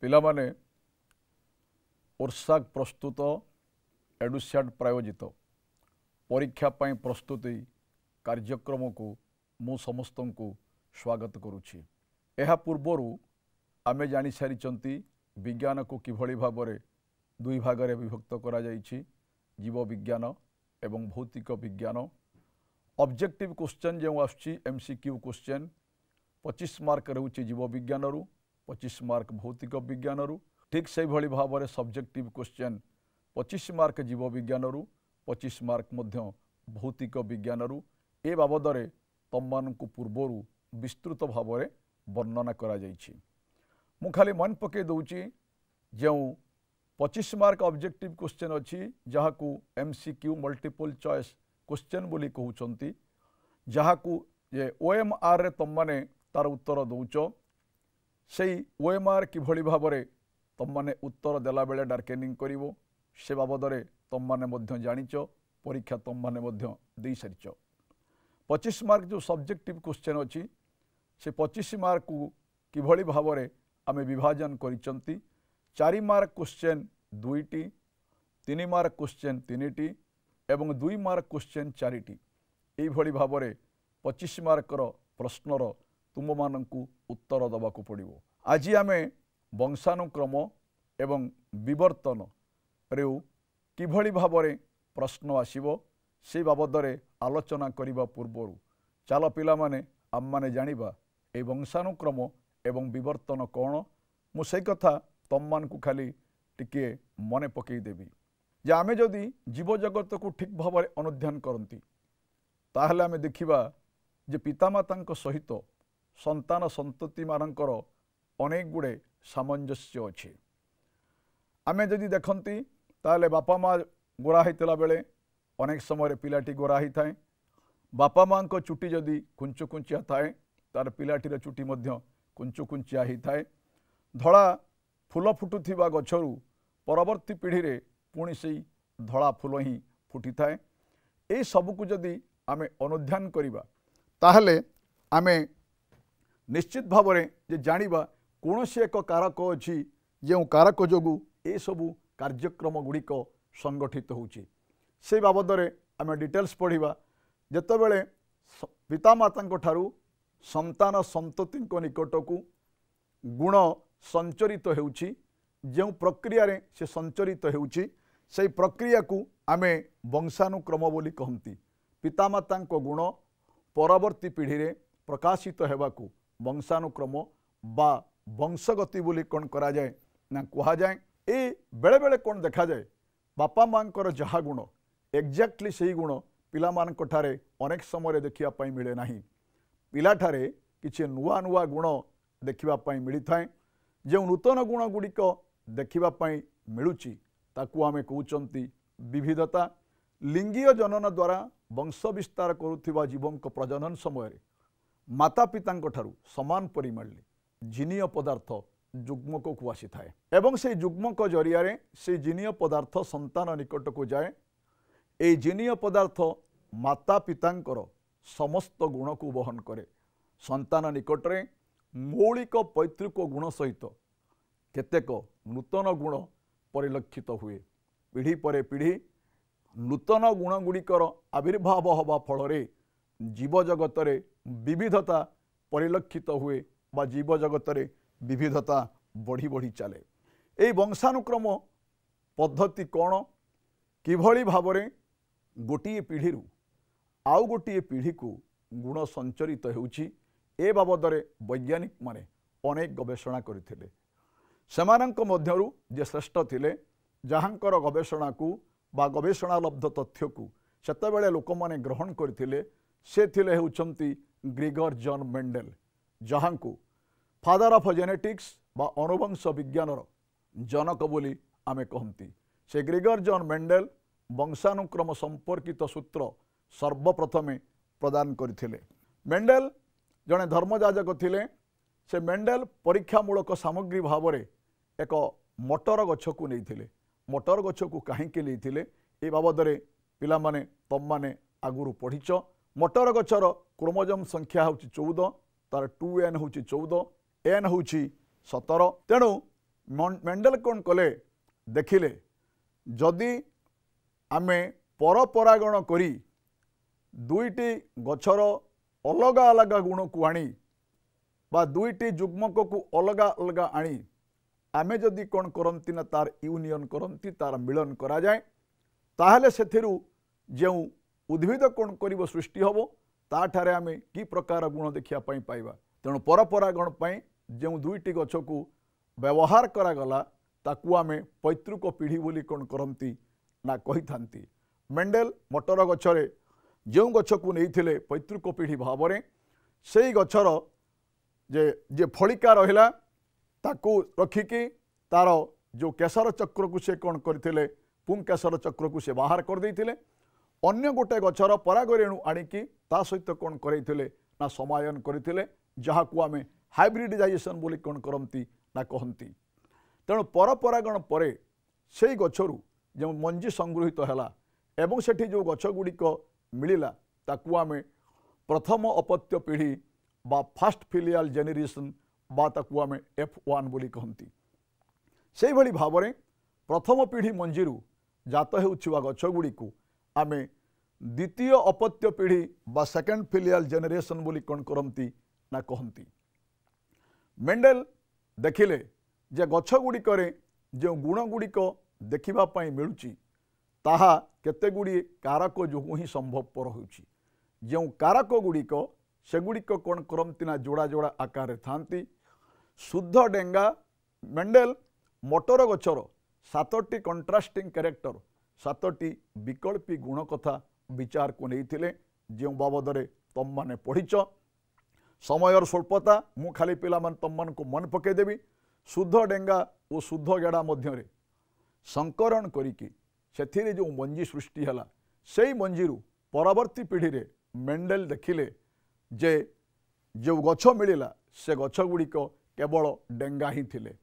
ପିଲାମାନେ ଓର୍ସାକ୍ ପ୍ରସ୍ତୁତ ଏଡୁସ୍ୟାଟ୍ ପ୍ରାୟୋଜିତ ପରୀକ୍ଷା ପାଇଁ ପ୍ରସ୍ତୁତି କାର୍ଯ୍ୟକ୍ରମକୁ ମୁଁ ସମସ୍ତଙ୍କୁ ସ୍ୱାଗତ କରୁଛି। ଏହା ପୂର୍ବରୁ ଆମେ ଜାଣି ସାରିଛନ୍ତି ବିଜ୍ଞାନକୁ କିଭଳି ଭାବରେ ଦୁଇ ଭାଗରେ ବିଭକ୍ତ କରାଯାଇଛି, जीव विज्ञान एवं भौतिक विज्ञान। ऑब्जेक्टिव क्वेश्चन जो आसुची एमसीक्यू क्वेश्चन 25 मार्क रहउची जीव विज्ञान रु, 25 मार्क भौतिक विज्ञान रु। ठीक से भली भाव में सब्जेक्टिव क्वेश्चन 25 मार्क जीव विज्ञान रु, 25 मार्क मध्य भौतिक विज्ञान रु। ए बाबद में तुम मानक पूर्वर विस्तृत भाव में वर्णना करा जाइछि। मु खाली मन पके दउची जो 25 मार्क ऑब्जेक्टिव क्वेश्चन अच्छी जहाँ को एमसीक्यू मल्टीपल चॉइस क्वेश्चन बोली कहउचंती, जहाँ को ये ओएमआर रे तुम माने तार उत्तर दौच से ओएमआर किभली भाव में तुम माने उत्तर देला बेले डार्केनिंग करिवो से बाबद में तुम माने मध्य जानिच, परीक्षा तुम माने मध्य दे सारिच। 25 मार्क जो सब्जेक्टिव क्वेश्चन अच्छी से 25 मार्क को किभली भाव में आमे विभाजन करिचंती। 4 मार्क क्वेश्चन 2टी, 3 मार्क क्वेश्चन 3टी एवं 2 मार्क क्वेश्चन 4टी। यही भाव में 25 मार्कर प्रश्नर तुम मानकु उत्तर दबाकू पड़िबो। आज आमे वंशानुक्रम एवं विवर्तन रेउ किभली भाव में प्रश्न आसीबो से बाबद में आलोचना करिबा पूर्वरु चल पिला माने आम माने जानिबा ए वंशानुक्रम एवं विवर्तन कौन। मु से कथा तुम मानकु खाली टिके मने पकई देवी जे आमे जदि जीव जगत को ठीक भाव में अनुध्यान करती ताहले आमे देखिबा जे पितामाता सहित संतान संतति मानकर अनेक गुड़े सामंजस्य अच्छे। आमे जदि देखती ताहले बापा माँ गोरा होता बेले अनेक समय पिलाटी गोरा ही थाए। बापा माँ को चुटी जदि कुंचु कुंचिया थाए तार पिलाटीर चुटी मध्य कुंचु कुंचिया ही थाए। धड़ा फूल फुटुथिबा गछरु परवर्ती पीढ़ी रे पुणी से धड़ा फूल ही फुटी थाए। ए सबको जदि आमे अनुध्यान करिबा ताहले आमे निश्चित भाव में जे जानिबा कौन से एक कारक अच्छी जो कारक जोगु ए सबु कार्यक्रम गुड़िक संगठित होउची। से बाबद में आमे डिटेल्स पढ़िबा जेतेबेले पितामाता ठारू संतान संतति निकटकू गुण संचरित होउची, जो प्रक्रिया रे से संचरित होउची से प्रक्रिया को आमे वंशानुक्रम बोली कहती। पितामाता गुण परवर्ती पीढ़ी रे प्रकाशित हेबाकू वंशानुक्रम बा वंशगति बोली कौन करा जाए ना कहा जाए। ए बेले बेले कौन देखा जाए बापा मांकर जहा गुण एक्जाक्टली सही गुण पिला मानक ठारे अनेक समय देखिया पाई मिले नाही। पिला ठारे किछि नुआ नुआ गुण देखिबा पाई मिली थाए। जो नूतन गुण गुड़िक देखिबा पाई मिलुची ताकू आमे कहउचंती विविधता। लिंगीय जनन द्वारा वंश विस्तार करुथिबा जीवंक प्रजनन समय माता पितांक ठारू समान परिमाण जीनीय पदार्थ जुग्मक को आसी थाए एवं से जुग्मक जरिया से जीनीय पदार्थ संतान निकट को जाए। ए जीनीय पदार्थ माता पितांकर समस्त गुण को वहन करे। संतान निकटरे मौलिक पैतृक गुण सहित केतेक नूतन गुण परिलक्षित हुए। पीढ़ी पर पीढ़ी नूतन गुण गुड़िकर आविर्भाव हवा फल जीव जगत रे विविधता परिलक्षित हुए बा जीव जगत रे विविधता बढ़ी बढ़ी चले। ये वंशानुक्रम पद्धति कौन किभली भाव में गोटे पीढ़ी आउ गोटे पीढ़ी को गुण संचरित होउची ए बाबद में वैज्ञानिक माने अनेक गवेषणा करथिले। सेमानंक मध्यरु जे श्रेष्ठ थिले जहांकर गवेषणा को बा गवेषणालब्ध तथ्य को सेतेबेले लोक माने ग्रहण करथिले से थिले हेउचंती ग्रेगर जॉन मेंडेल, जहां को फादर ऑफ जेनेटिक्स बा अनुवंश विज्ञानर जनक बोली आमे कहती। से ग्रेगर जॉन मेंडेल वंशानुक्रम संपर्कित सूत्र सर्वप्रथमे प्रदान करथिले। मेंडेल जड़े धर्मजाजक थिले। से मेंडेल परीक्षामूलक सामग्री भाव में एक मटर गछ को नहीं। मटर गछ को कहीं नहीं ए बाबद में पिला माने तम माने आगुरु पढ़ीच। मटर गछर क्रोमोजोम संख्या हूँ 14, तार 2n हूँ 14, n हूँ 17। तेणु मेंडेल कौन कले देखिले जदि आमे परपरागण करी दुईटी गछर अलग अलग गुण को आनी बा दुईटी जुग्मक को अलग अलग आनी आमे जदि कौन करती ना तार यूनियन करती तार मिलन करा जाए ताहले सेथिरु जो उद्भिद कौन करिब सृष्टि हबो ताठारे आमे की प्रकार गुण देखिया पई पाइबा। तेणु परपरागण पई जो दुईटी गछ को व्यवहार करागला ताकू आमे पैतृक पीढ़ी बोली कौन करती ना कही थांती। मेंडेल मटर गछरे जो गछ को नहीं पैतृक पीढ़ी भाव में से गछर जे फलिका रहिला ताकू रखिकी तार जो केसर चक्र को से कौन करथिले पुंग केसर चक्र को से बाहर कर देथिले अन्य गोटे गछर परागरेणु आनिकी ता सहित कौन करथिले ना समायन करथिले जहाकू आमे हाइब्रिडाइजेशन बोली कौन करती ना कहती। तेणु परपरागण परे से गछरु जो मंजी संगृहित हैला एवं सेठी जो गछ गुड़िक मिलिला ताकू आमे प्रथम अपत्य पीढ़ी बा फास्ट फिलियल जेनेरेशन बा ताकू आमे F1 बोली कहती। से भली भाव में प्रथम पीढ़ी मंजीरु जात हेउछिबा गछ गुड़िक आमे द्वितीय अपत्य पीढ़ी बा सेकेंड फिलियल जेनेरेशन बोली कौन करती ना कहती। मेंडेल देखिले जे गछ गुड़िकरे जो गुण गुड़िक देखिबा पई मिलुची ताहा केते गुड़ी कारक जो ही संभवपर होउची। जो कारक गुड़िक सेगुड़िक कौन करती ना जोड़ा जोड़ा आकार थांती शुद्ध डेंगा। मेंडेल मटर गछर 7टी कंट्रास्टिंग कैरेक्टर 7टी विकल्पी गुण कथा विचार को नहीं जो बाबद तम माने पढ़िच। समयर स्वल्पता मु खाली पिला मन तम मन को मन पकईदेवी शुद्ध डेंगा और शुद्ध गेड़ा मध्य संकरण करिकी से जो मंजी सृष्टि है से मंजीरु परवर्ती पीढ़ी रे मेंडेल देखिले जे जो गछ मिलिला से गछ गुड़िक केवल डेंगा ही थिले।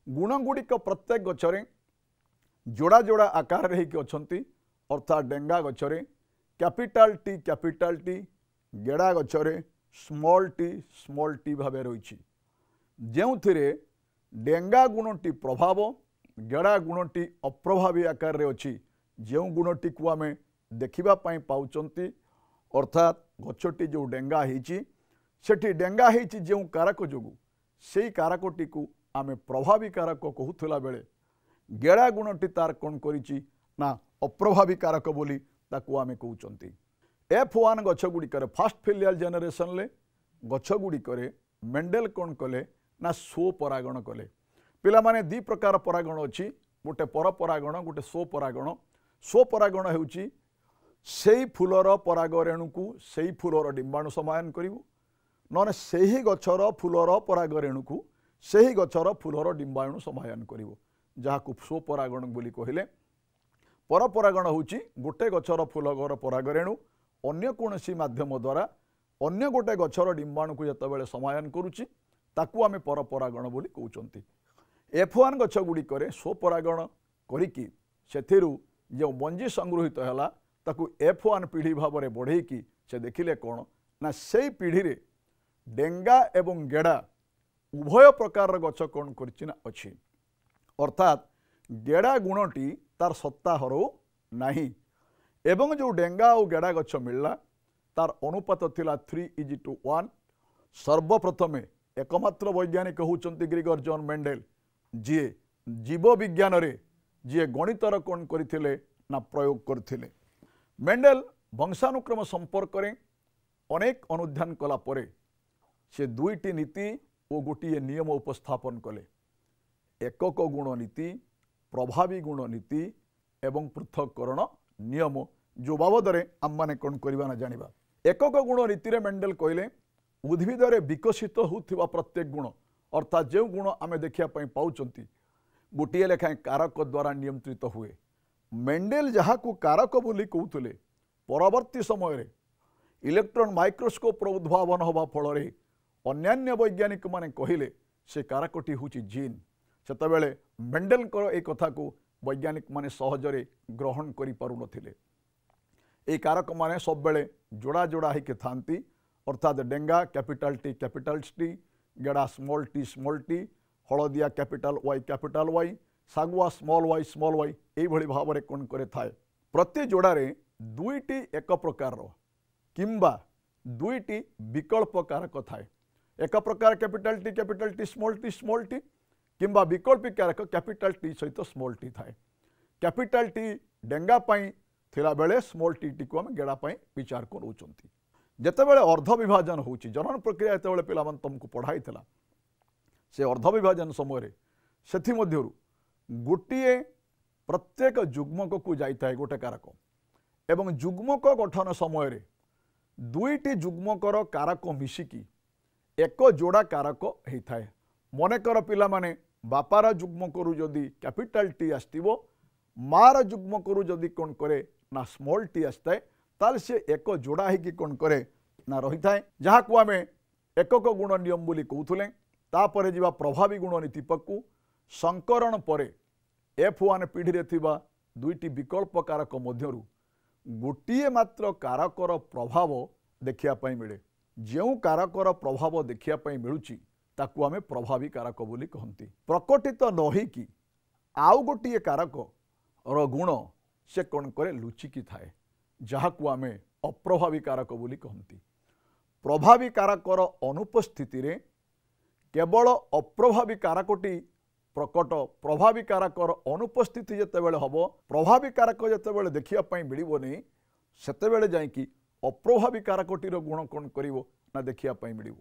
गुण गुड़िक प्रत्येक गछरे जोड़ा जोड़ा आकार रही अच्छी अर्थात डेंगा गछरे कैपिटाल टी गेड़ा गछरे स्मॉल टी भाव रही जो डेंगा गुणटी प्रभाव गेड़ा गुणटी अप्रभावी आकार रे अच्छी जो गुणटी को आमे देखिबा पई पाउचंती अर्थात गछटी जो डेंगा होती सेठी डेंगा होती जो कारक जोगु से कारकटी को आमे प्रभावी कारक कहूला बेले गेड़ा गुणटी तार कौन करिछि ना अप्रभावी कारक बोली ताकू आमे कहउचंती। F1 गछ गुड़िकर फास्ट फिलियल जेनेरेशन ले गछ गुड़िकर मेंडेल कौन कले ना सो परागण कले। पिला माने दी प्रकार परागण अच्छी गोटे परपरागण गोटे स्वपरागण। स्वपरागण हेउची सेई फूलर पराग रेणु को सेई फूलर डिंबाणु समायन करिवु नने सेही गछर फूलर पराग रेणु को सेही गछर फूलर डिंबाणु समायन करिवु जहाकू स्वपरागण बोली कहले। परपरागण होउची गोटे गछर फूलगर पराग रेणु अन्य कोनसी माध्यम द्वारा अन्य गोटे गछर डिंबाणु को जतबेले समायन करूची ताकू आमे परपरागण बोली कहउचंती। F1 गछ गुड़िकर स्वपरागण करिकी सेथिरु जो मंजी संगृहित हैला ताकू F1 पीढ़ी भाव में बढ़ेकी से देखिले कौन ना से पीढ़ी रे डेंगा एवं गेड़ा उभय प्रकार गछ कौन करचिना अछि अर्थात गेड़ा गुणटी तार सत्ता हरो नाही एवं जो डेंगा और गेड़ा गछ मिलला तार अनुपात थिला 3:1। सर्वप्रथमे एकमात्र वैज्ञानिक होउचंती ग्रेगर जॉन मेंडेल जी जीव विज्ञान रे जी गणितर कौन करथिले ना प्रयोग करथिले। मेंडेल वंशानुक्रम संपर्क में अनेक अनुध्यान कला परे से दुईटी नीति और गोटे नियम उपस्थापन कले एकक गुण नीति प्रभावी गुण नीति एवं पृथककरण नियम जो बाबद आम मैंने कौन करवा ना जानिबा। एकक गुण नीति रे मेंडेल कहले उद्भिद रे विकसित होउथिबा प्रत्येक गुण अर्थात जो गुण आमे देखिया पई पाउचंती गोटे लेखाएं कारक द्वारा नियंत्रित हुए। मेंडेल जहाँ को कारक बोली कहते परवर्ती समय इलेक्ट्रॉन माइक्रोस्कोप उद्भावन होगा फल अन्यान्य वैज्ञानिक माने कहले से कारकटी हूँ जीन सेतबेले मेंडेल ए कथा को वैज्ञानिक माने सहजरे ग्रहण करि पारु नथिले। ए कारक माने सब बेले जोड़ा जोड़ा होके थांती अर्थात डेंगा कैपिटल टी गेड़ा स्मॉल टी हलदिया कैपिटल वाई सागुआ स्मॉल वाई यही भाव में कौन करे थाए प्रति जोड़े दुईटी एक प्रकार किंबा दुईटी विकल्प कारक थाए एक प्रकार कैपिटल टी स्मॉल टी किंबा विकल्पी कारक कैपिटल टी सहित स्मॉल टी थाए कैपिटल टी डेंगा थिला बेले स्मॉल टी टी को आम गेड़ा विचार को नौकरी जितेबाला अर्ध विभाजन हो जनन प्रक्रिया जिते पिला तुमको पढ़ाई से अर्ध विभाजन समय से गोटे प्रत्येक जुग्मक को जाए गोटे कारक एवं जुग्मक गठन समय दुईटी जुग्मकर कारक मिसिकी एक जोड़ा कारक होता है मनकर पिला माने बापार जुग्मकरू जदि कैपिटल टी आसो मार जुग्मकरू जदि कौन करे ना स्मॉल टी आसता है ताल से एक जोड़ा होगी कौन करे ना रही थाए जहाँ को आम एकक गुण नियम बोली कहते तापर जा प्रभावी गुण नीति पक्कू संकरण पर F1 पीढ़ी रे थिबा दुईटी विकल्प कारक मध्यरु गोटे मात्र कारकर प्रभाव देखिया पाई मिले जो कारकर प्रभाव देखिया पाई मिलुची ताकू आमे प्रभावी कारक बोली कहंती प्रकटित नही कि आउ गोटे कारक रो गुण से कौन करे लुचिकी थाए जहाँ को आमे अप्रभावी कारक बोली कहंती प्रभावी कारकर अनुपस्थिति रे केवल अप्रभावी कारकटी प्रकट प्रभावी कारकर अनुपस्थिति जितेबाला हम प्रभावी कारक जितेबाला देखा मिलनी सेतेबाला जाइकी अप्रभावी कारकटीर गुण कौन करिवो ना देखा मिल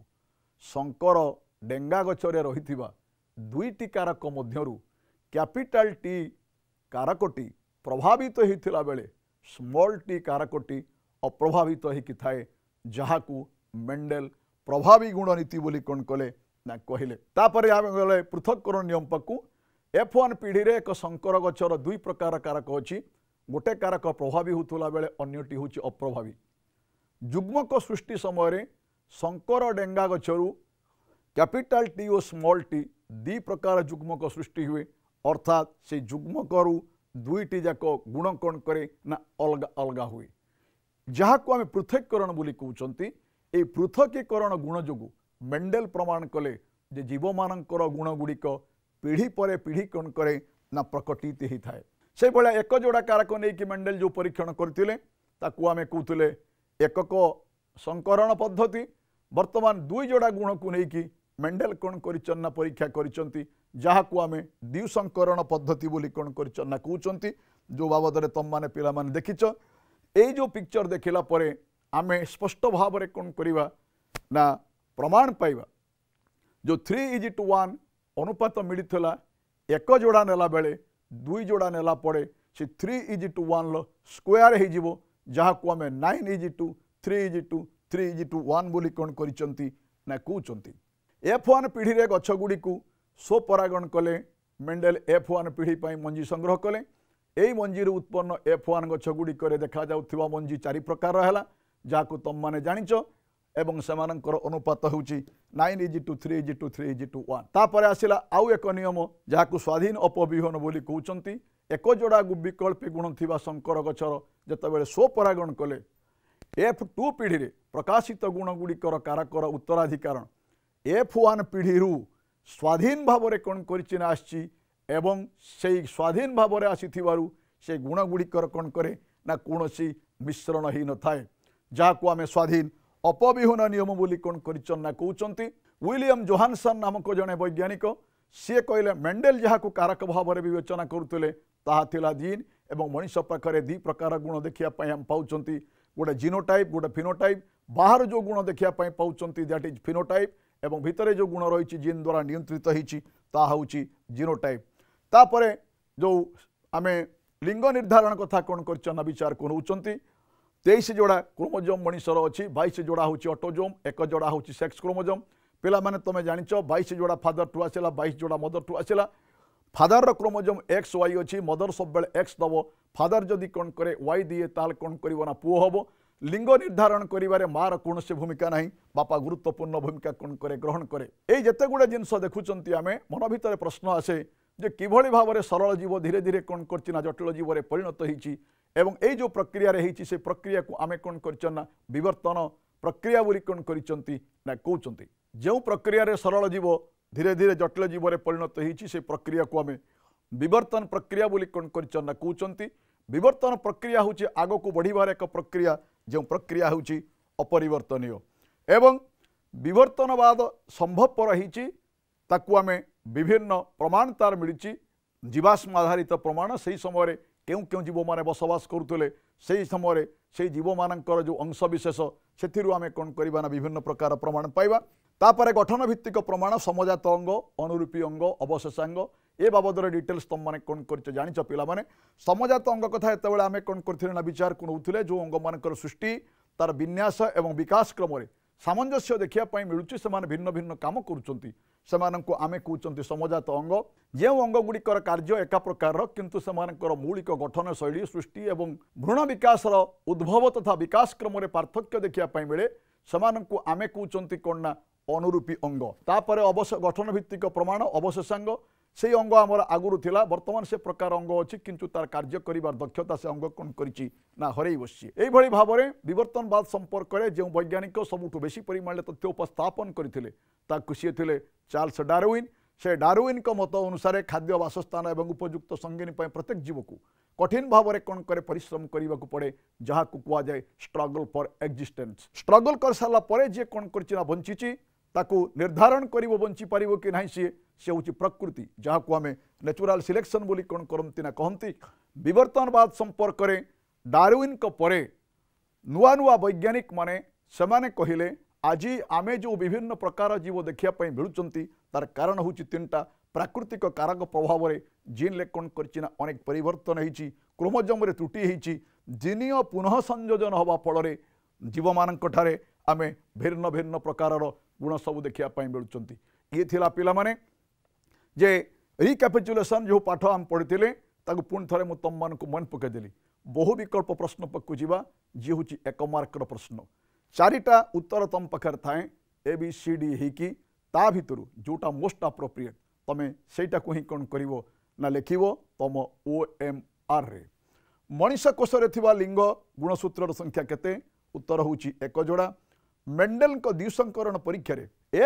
शंकर डेंगा गचरे रही दुईटी कारक मध्यरु कैपिटल टी कारकटी प्रभावित होता बेले स्मॉल टी कारकटी अप्रभावित होती थाए जहाँ को मेंडेल प्रभावी गुण नीति बोली कौन कले ना कहले तापर आम गले पृथककरण नियम पाकू F1 पीढ़ी रे एक शंकर गचर दुई प्रकार कारक अच्छी गोटे कारक प्रभावी होता बेले अन्यटी हूँ अप्रभावी जुग्मक सृष्टि समय शंकर डेंगा गचरू कैपिटल टी और स्मॉल टी दी प्रकार जुग्मक सृष्टि हुए अर्थात से जुग्मकरू दुईटी जाक गुण कौन करे ना अलग अलग हुए जहाँ को आम पृथककरण बोली कहते ये पृथकीकरण गुण जोगु मेंडेल प्रमाण कले जे जीव मानकर गुण गुड़िक पीढ़ी पर पीढ़ी कौन करे ना प्रकटित होता है से भाया एक जोड़ा कारक नहीं कि मेंडेल जो परीक्षण करते आम कहते एकक संकरण पद्धति वर्तमान दुई जोड़ा गुण को लेकिन मेंडेल कौन करना परीक्षा कर जहाँ को आम द्विसंकरण पद्धति बोली कौन करना कहते जो बाबद तुम मैंने पिला माने देखिच ये जो पिक्चर देखला परे आमे स्पष्ट भाव में कौन करवा ना प्रमाण पाइबा जो 3:1 अनुपात मिलता एक जोड़ा नेला बेले दुई जोड़ा नेला पड़े से 3:1 लो स्क्वायर हो जहाँ को आम 9:3:3:1 बोली कौन करिसंती ना कहते F1 पीढ़ी रे गछ गुड़ी को स्वपरागण कले मेंडेल F1 पीढ़ी पर मंजी संग्रह कले यही मंजी उत्पन्न F1 गछ गुड़िक देखा जाउथिबा मंजी 4 प्रकार है जहाँ को तुम मैंने जानिच एवं सेमानंकर अनुपात होउची 9:3:3:1 तापर आसिला आउ एक नियम जहाँ को स्वाधीन अपविहन बोली कहते एक जोड़ा विकल्पी गुण थिबा शंकर गचर जेतेबेले स्वपरागण कले F2 पीढ़ी रे प्रकाशित गुण गुड़िकर कारकर उत्तराधिकार F1 पीढ़ी स्वाधीन भाव में कौन कर आसी एवं से स्वाधीन भाव में आसीथिबारु से गुण गुड़िकर कौन करे ना कौनसी मिश्रण ही न थाए जहाँ को आम स्वाधीन अपविहन नियम बोली कौन करना कहते विलियम जोहानसन नामक जड़े वैज्ञानिक सी कहले मेंडेल जहाँ को कारक भाव में विवेचना करुले ताहा जीन एवं मनीष पाखे दी प्रकार गुण देखा आम पाँच गोटे जीनोटाइप गोटे फिनोटाइप बाहर जो गुण देखा पाँच दैट इज फिनोटाइप एवं भितर जो गुण रही जीन द्वारा नियंत्रित होची जीनोटाइप तापरे जो आम लिंग निर्धारण कथा कौन कर विचार को नौकरी 23 जोड़ा क्रोमोजोम मनीषर अच्छी 22 जोड़ा हूँ ऑटोजोम एक जोड़ा हूँ सेक्स क्रोमोजोम पिला माने तुम जानिच 22 जोड़ा फादर टू आसला 22 जोड़ा मदर टू आसला फादर क्रोमोजोम XY अच्छी मदर सब बेले X दब फादर जदि कौन करे Y दिए ताल कौन करना पुओ हम लिंग निर्धारण करिवारे मार कौन से भूमिका नहीं बापा गुरुत्वपूर्ण भूमिका कौन करे ग्रहण करे ये जिते गुड़े जिनस देखुंत आम मन भितर प्रश्न आसे जे किभली भाव में सरल जीव धीरे धीरे कौन करना जटिल जीव में परिणत होती एवं ये जो प्रक्रिया रही से प्रक्रिया को आम कौन करना विवर्तन प्रक्रिया बोली कौन करना कहते जो प्रक्रिया सरल जीव धीरे धीरे जटिल जीवन परिणत होती से प्रक्रिया को आम विवर्तन प्रक्रिया बोली कौन कर कहते विवर्तन प्रक्रिया हूँ आग को बढ़िबार एक प्रक्रिया जो प्रक्रिया हूँ अपरिवर्तनीय एवं विवर्तनवाद संभवपर होती आम विभिन्न प्रमाण तार मिली जीवाश्म आधारित प्रमाण से समय क्यों क्यों जीव मैंने बसवास करुले से समय से जीव मानकर जो अंशविशेष से आम कौन करवा विभिन्न प्रकार प्रमाण पाइबा तापर गठन भित्तिक प्रमाण समजात अंग अनुरूपी अंग अवशेषांग ए बाबद डिटेल्स तुम मैंने कौन कर जाच पे समजात अंग कथा ये आम कौन कर विचार को नौले जो अंग मानकर सृष्टि तार विन्यास एवं विकास क्रम सामंजस्य देखापी मिलूँ से भिन्न भिन्न काम करूँ आमे कहते समजात अंग जो अंग गुड़िकर कार्य एका प्रकार किंतु से मौलिक गठन शैली सृष्टि एवं भ्रूण विकास उद्भव तथा विकास क्रम पार्थक्य देखापी मिले से आमे कहते कौन ना अनुरूपी अंग तापर गठन भित्तिक प्रमाण अवशेषांग से अंग आमर आगुरी थिला वर्तमान से प्रकार अंग अच्छी किंतु तार कार्य करिवार दक्षता से अंग कौन करिछि ना हरई बसछि एई भली भाबरे विवर्तनवाद संपर्क में जो वैज्ञानिक सबुठु बेसी परिमाण तथ्य उपस्थापन करथिले ताकु सिए थिले चार्ल्स डार्विन से डार्विन को मत अनुसार खाद्य बासस्थान एवं उपयुक्त संगिनी प्रत्येक जीव को कठिन भाव में कौन करे परिश्रम करने को पड़े जहाँ को कह जाए स्ट्रगल फॉर एक्जिस्टेंस स्ट्रगल कर सारा पर जी कौन कर बंची ताकू निर्धारण करिवो बंची पारिवो कि नहीं सी हूँ प्रकृति जहाँ को आम नेचुरल सिलेक्शन बोली कौन करती ना कहती विवर्तनवाद संपर्क में डार्विन को परे नुआ नुआ वैज्ञानिक माने सेमाने कहिले आज आमे जो विभिन्न प्रकार जीव देखापी मिलुंट तार कारण हूँ 3टा प्राकृतिक कारक प्रभाव में जीन ले कौन करना अनेक परिवर्तन होती क्रोमोजोम रे त्रुटि होती जीनीय पुनः संयोजन हवा फल जीव मानक आम भिन्न भिन्न प्रकार गुण सब देखापी मिलुंट ये थिला पिला माने जे रिकैपिचुलेशन जो पाठ आम पढ़ी पुणी थे मुझे तुम मान मन पकईदेली बहु विकल्प प्रश्न पक्कू जावा जी हूँ 1 मार्कर प्रश्न 4टा उत्तर तुम पाखे थाए ABCD ही ता भितर जोटा मोस्ट अप्रोप्रिएट तमें सेटा को ही कौन कर ना लिख तुम OMR रे मनीष कोश लिंग गुणसूत्र संख्या केते उत्तर हूँ 1 जोड़ा मेंडेल को द्विसंकरण परीक्षा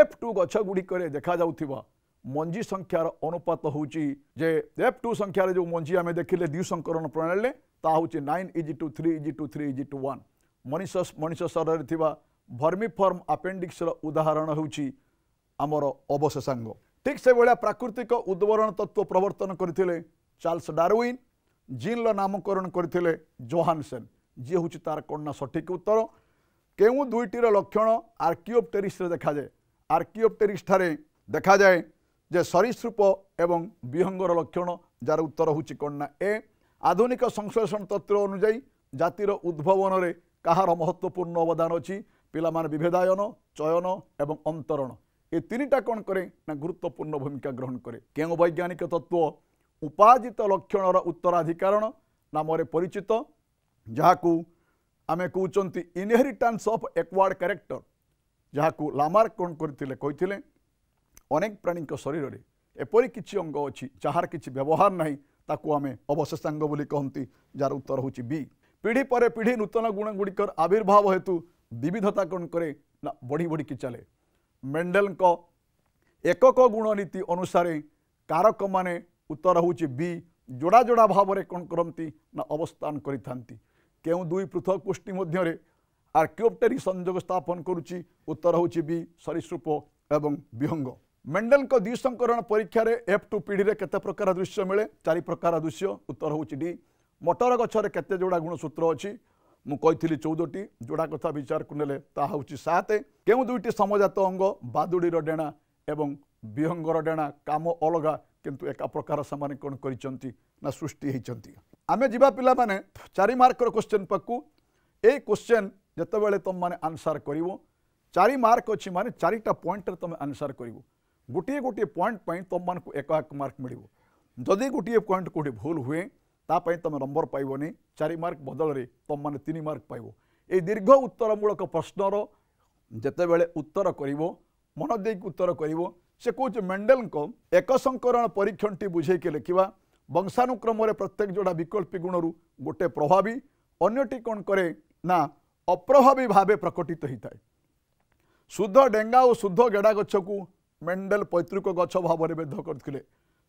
F2 गछ गुड़िक देखा जाउथिबा मंजी संख्यार अनुपात होची जे F2 संख्यार जो मंजी आम देखिले द्विसंकरण प्रणाली ता होची 9:3:3:1 मनीष शरीर थिबा भर्मीफॉर्म अपेंडिक्स उदाहरण होची आमर अवशेषांग ठीक से भाया प्राकृतिक उद्वरण तत्व प्रवर्तन करथिले चार्ल्स डार्विन जीन नामकरण करथिले जोहानसेन जी हूँ तार कौन सठिक उत्तर केउ दुईटीर लक्षण आर्कियोप्टेरिस देखा जाए आर्कियोप्टेरिस ठारे देखा जाए जे सरीसृप एवं विहंगर लक्षण जार उत्तर हूँ कौन ना ए आधुनिक संश्लेषण तत्व अनुजाई जातिर उद्भवन में कहार महत्वपूर्ण अवदान अच्छी पिलामान विभेदायन चयन एवं अंतरण ये 3टा कौन करे ना गुरुत्वपूर्ण भूमिका ग्रहण करे केउ वैज्ञानिक तत्व उपाजित लक्षणर उत्तराधिकारण नाम परिचित जहाँ को आमे कहते इनहेरिटेंस ऑफ एक्वायर्ड कैरेक्टर जहाँ को लामार्क कौन करते अनेक प्राणी शरीर में एपरी किछि अंग अच्छी जार किछि व्यवहार नहीं ताकू आमे अवशेषांग बोली कहती जार उत्तर हूँ बी पीढ़ी पर पीढ़ी नूतन गुण गुड़िकर आविर्भाव हेतु विविधता कौन करे ना बढ़ी बढ़ी की चले मेंडेल को एकक गुण नीति अनुसार कारक माने उत्तर हूँ बी जोड़ा जोड़ा भाव में कौन करती ना अवस्थान करिथांती केउ 2 पृथक पुष्टि मध्य आर्कियोप्टेरिक संयोग स्थापन करुच्ची उत्तर हूँ बी सरीसृप एवं विहंग मेंडेल को द्विसंकरण परीक्षा F2 पीढ़ी में केते प्रकार दृश्य मिले 4 प्रकार दृश्य उत्तर हूँ डी मटर गछरे केते जोड़ा गुणसूत्र अच्छी मुझे 14टी जोड़ा कथा विचार को नेले ता हूँ 7 केउ 2टी समजात अंग बादुड़ीर डेणा एवं विहंगर डेणा काम अलगा किंतु एका प्रकार से कौन करिसंती ना सृष्टि होती आमे जीवा पिला माने 4 मार्कर क्वेश्चन पक्कू ए क्वेश्चन जितेबाला तुम मैंने आंसर कर 4 मार्क अच्छी माने 4टा पॉइंट तुम आंसर कर गोटे गोटे पॉइंट पर तुम मान 1 मार्क मिल जदि गोटे पॉइंट कौटे भूल हुए तापाई तुम नंबर पाइबनी 4 मार्क बदल में तुम मैंने 3 मार्क पाइब ये दीर्घ उत्तरमूलक प्रश्नर जितेबाला उत्तर कर मन दे उत्तर कर से कौच मेंडेल को एक संकरण परीक्षण टी बुझे के लिखा वंशानुक्रम प्रत्येक जोड़ा विकल्पी गुणरू गोटे प्रभावी अन्यटी कौन करे ना अप्रभावी भावे प्रकटित होता है शुद्ध डेंगा और शुद्ध गेड़ा गछ को मेंडेल पैतृक गछ भाव में भेद करते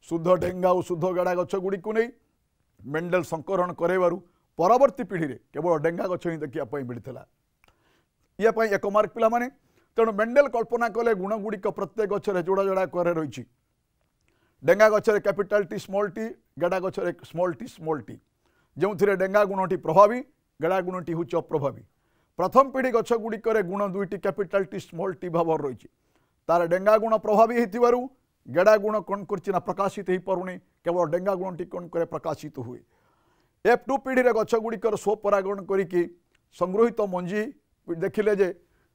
शुद्ध डेंगा और शुद्ध गेड़ा गछ गुड़ी को नहीं मेंडेल संकरण कराइबारु परवर्ती पीढ़ी में केवल डेंगा गछ ही देखा मिलता ये एक मार्क पिला माने तेणु मेंडेल कल्पना कले गुण गुड़िक प्रत्येक गचरे जोड़ा जोड़ा करे रही डेंगा गचरे कैपिटल टी स्मॉल टी गेड़ा गचरे स्मॉल टी जो डेंगा गुणटी प्रभावी गेड़ा गुणटी हूँ अप्रभावी प्रथम पीढ़ी गछ गुड़िकर गुण दुईटी कैपिटल टी स्मॉल टी भाव रही तार डेंगा गुण प्रभावी होइथिबारु गेड़ा गुण कौन कर प्रकाशित हो पारुनी केवल डेंगा गुणटी कौन करे प्रकाशित हुए F2 पीढ़ी गछ गुड़िकर स्वपरागण करिकी संगृहित मंजी देखिले जे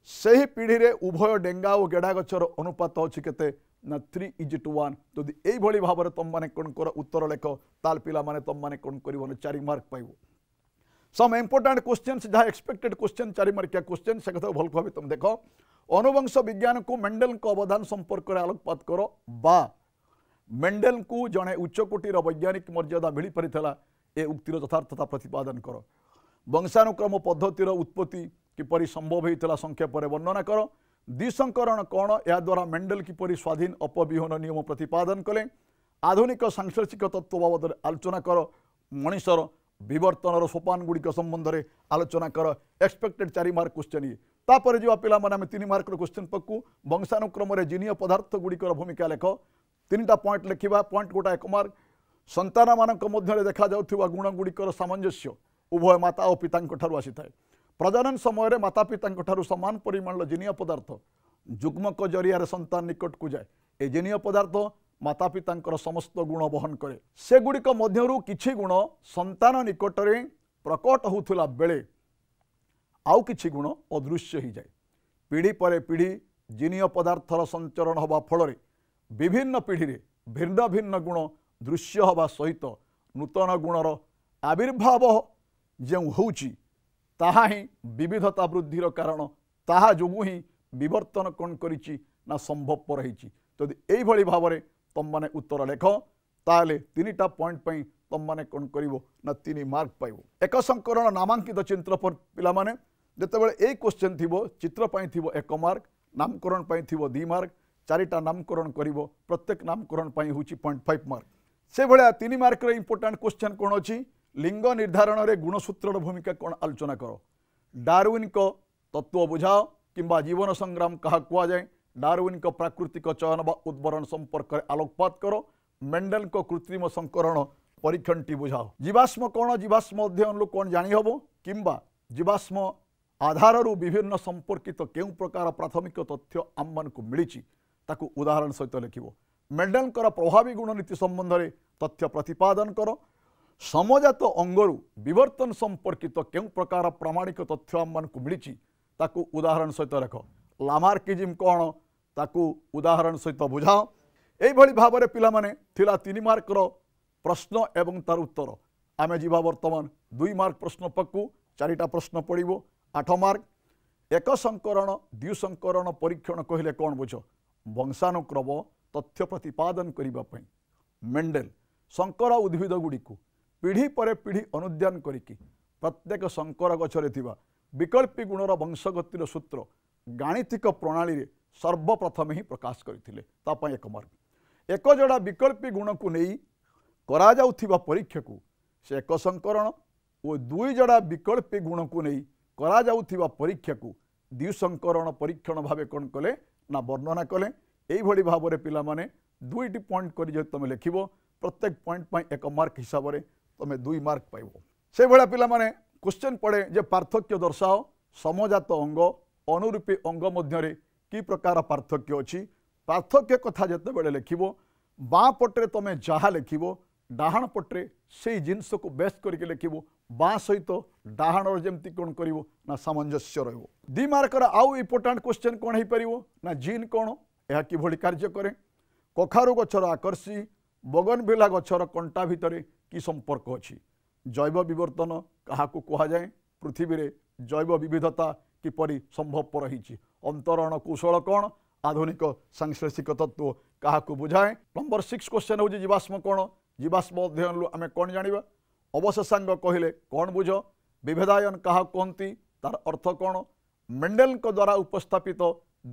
सही पीढ़ी रे उभय डेंगा और गेड़ा गछर अनुपात अच्छी केते ना 3:1 जदि यही भाव में तुम मैंने कौन कर उत्तर लेख ताल पिला माने तुम मैंने कौन कर 4 मार्क पाइबो सम इम्पोर्टाट क्वेश्चन जहाँ एक्सपेक्टेड क्वेश्चन 4 मार्किया क्वेश्चन से कथा भल भाव तुम देख अनुवंश विज्ञान को मेंडेल अवदान संपर्क में आलोकपात कर बा मेंडेल को जड़े उच्चकोटीर वैज्ञानिक मर्यादा मिल पारिला ए उक्तिर यथार्थता प्रतिपादन कर वंशानुक्रम पद्धतिर उत्पत्ति किपरि संभव होता संक्षेप वर्णना कर द्विसंकरण कौन या द्वारा मेंडेल किपरि स्वाधीन अपविहन नियम प्रतिपादन कले आधुनिक सांश्लेषिक तत्व बाबद आलोचना कर मनीषर विवर्तन सोपान गुड़िक संबंध में आलोचना कर एक्सपेक्टेड 4 मार्क क्वेश्चन ये तापर जो पिला माने 3 मार्क क्वेश्चन पक्कू वंशानुक्रम जिनीय पदार्थ गुड़िकर भूमिका लेख 3टा पॉइंट लिखा पॉइंट गोटा 1 मार्क संतान मानक मध्य देखा जाउथिबा गुण गुड़िकर सामंजस्य उभय माता और पिता आसी थाए प्रजनन समय माता पिता समान परिमाण जिनीय पदार्थ जुग्मक जरिया संतान निकट को जाए ए जिनीय पदार्थ माता पिता समस्त गुण बहन करे से गुड़िक मध्यरु किछि गुण संतान निकट में प्रकट होउथिला बेले आउ किछि गुण अदृश्य हो जाए पीढ़ी पर पीढ़ी जिनीय पदार्थर संचरण हवा फल विभिन्न पीढ़ी रे भिन्न भिन्न गुण दृश्य हवा सहित नूतन गुणर आविर्भाव जो होउची ताहा ही विविधता वृद्धिर कारण ताहा जोगु ही विवर्तन कौन करिछि ना संभवपर होइछि तो यही भली भाव में तुम माने उत्तर लेख ताले 3टा पॉइंट पई तुम माने कौन करिवो ना 3 मार्क पाइबो एक संकरण नामांकित चित्र पर पिला माने जेतेबेले ए क्वेश्चन थिबो चित्र पई थिबो 1 मार्क नामकरण पई थिबो 2 मार्क 4टा नामकरण करिवो प्रत्येक नामकरण पई होची 0.5 मार्क से भलिया 3 मार्क रे इंपोर्टेंट क्वेश्चन कोन अछि लिंग निर्धारण रे गुणसूत्र भूमिका कौन आलोचना कर डार्विन को तत्व बुझाओ किंबा जीवन संग्राम कहा कुआ जाए डार्विन को प्राकृतिक चयन व उद्भरण संपर्क में आलोकपात करो मेंडेल को कृत्रिम संकरण परीक्षण टी बुझाओ जीवाश्म कौन जीवाश्म अध्ययन कौन जानी हबो किंबा जीवाश्म आधार विभिन्न संपर्कित केउ प्रकार प्राथमिक तथ्य आम मान को मिली ताकू उदाहरण सहित लिखिबो मेंडेल प्रभावी गुण नीति संबंध में तथ्य प्रतिपादन करो समजात अंगरु विवर्तन संपर्कित केउ प्रकार प्रामाणिक तथ्य आम मान को मिली ताकू उदाहरण सहित रख लामार्किज्म कौन ताकू उदाहरण सहित बुझाओ यही भली भाव में पिला माने थिला 3 मार्क प्रश्न एवं तार उत्तर आमे जीवा वर्तमान 2 मार्क प्रश्न पक्कू 4टा प्रश्न पड़ो 8 मार्क एक संकरण द्विसंकरण परीक्षण कहले कौन बुझ वंशानुक्रम तथ्य प्रतिपादन करने मेंडेल संकर उद्भिद गुड़ी पीढ़ी पर पीढ़ी अनुध्यान करिकी प्रत्येक संकर गछरे थिबा विकल्पी गुणर वंशगतिर सूत्र गाणितिक प्रणाली रे सर्वप्रथम ही प्रकाश करथिले तापय 1 मार्क एक जोड़ा विकल्पी गुण को नहीं करा जाउथिबा परीक्षा को से एक संकरण और 2 जोड़ा विकल्पी गुण को नहीं करा जाउथिबा परीक्षा को द्विसंकरण परीक्षण भावे कौन कले ना वर्णना कले यही भली भाव में पिला माने 2टी पॉइंट कर तुम लिखिबो प्रत्येक पॉइंट पर 1 मार्क हिसाब से तुम 2 मार्क पाइबो से भला पिला माने क्वेश्चन पड़े जे पार्थक्य दर्शाओ समजात अंग अनुरूपी अंग मध्य की प्रकार पार्थक्य अच्छी पार्थक्य कथा जिते बड़े लिखिबो बाँ पट्रे तुम जहाँ लिखिबो डाहाण पट्रे से जिनस को बेस करके लिखिबो बाँ सहित डाहाण जमती कौन करिवो ना सामंजस्य रहिबो 2 मार्कर आउ इंपोर्टेंट क्वेश्चन कौन हो पारिवो ना जीन कौन यह किभली कार्य करे कखारु गछर आकर्षी बगनभिला गछर कंटा भितरे की संपर्क अच्छी जैव विवर्तन क्या कह जाए पृथ्वी रे जैव विविधता किपरि संभव रही अंतरण कौशल कौन आधुनिक सांश्लेषिक तत्व क्या बुझाए नंबर 6 क्वेश्चन हूँ जीवाश्म कौन जीवाश्म अध्ययन आम कौन जाना अवशेषांग कहले कौन बुझ विभेदायन क्या कहती तार अर्थ कौन मेंडेल द्वारा उपस्थापित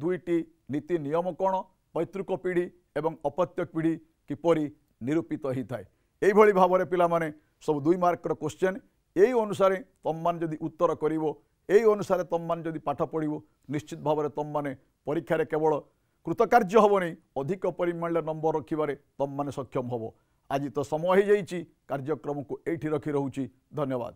2टी नीति नियम कौन पैतृक पीढ़ी एवं अपत्यक पीढ़ी किपरि निरूपित होता है। यही भाव में पिलामाने सब 2 मार्कर क्वेश्चन यही अनुसार तुम मान जदि उत्तर करिवो यही अनुसार तुम मान जदि पाठ पढ़िवो निश्चित भाव में तुम माने परीक्षा केवल कृतकार्य हेबनी अधिक परिमाण नंबर रखिबारे तुम माने सक्षम होबो। आज तो समय हो जाइए कार्यक्रम को एठी रखी रहूची। धन्यवाद।